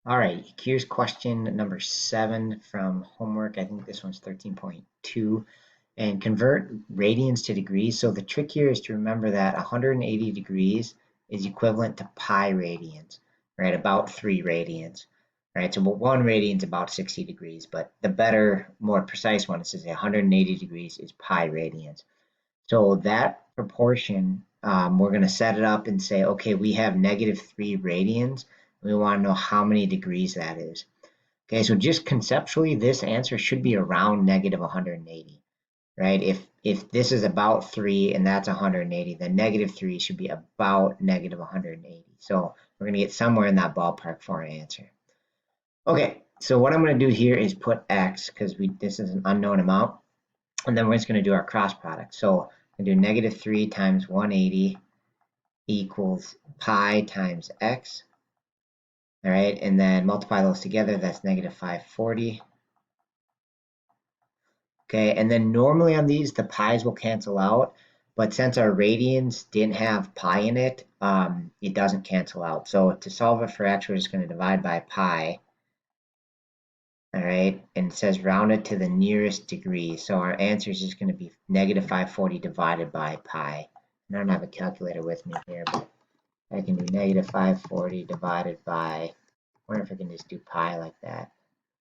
All right, here's question number 7 from homework. I think this one's 13.2. And convert radians to degrees. So the trick here is to remember that 180 degrees is equivalent to pi radians, right? About 3 radians, right? So 1 radian is about 60 degrees, but the better, more precise one is to say 180 degrees is pi radians. So that proportion, we're going to set it up and say, okay, we have -3 radians. We want to know how many degrees that is. Okay, so just conceptually, this answer should be around -180, right? If this is about 3 and that's 180, then -3 should be about -180. So we're going to get somewhere in that ballpark for our answer. Okay, so what I'm going to do here is put x because this is an unknown amount, and then we're just going to do our cross product. So I'm going to do -3 times 180 equals pi times x. All right, and then multiply those together, that's -540. Okay, and then normally on these, the pi's will cancel out, but since our radians didn't have pi in it, it doesn't cancel out. So to solve it for x, we're just going to divide by pi. All right, and it says round it to the nearest degree. So our answer is just going to be -540 divided by pi. And I don't have a calculator with me here, but I can do -540 divided by, I wonder if I can just do pi like that.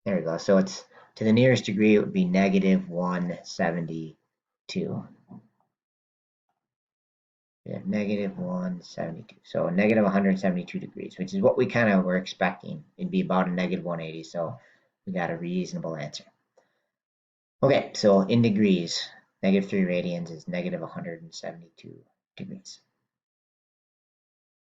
There we go. So it's to the nearest degree, it would be -172. We have -172. So -172 degrees, which is what we kind of were expecting. It'd be about a -180. So we got a reasonable answer. Okay, so in degrees, -3 radians is -172 degrees.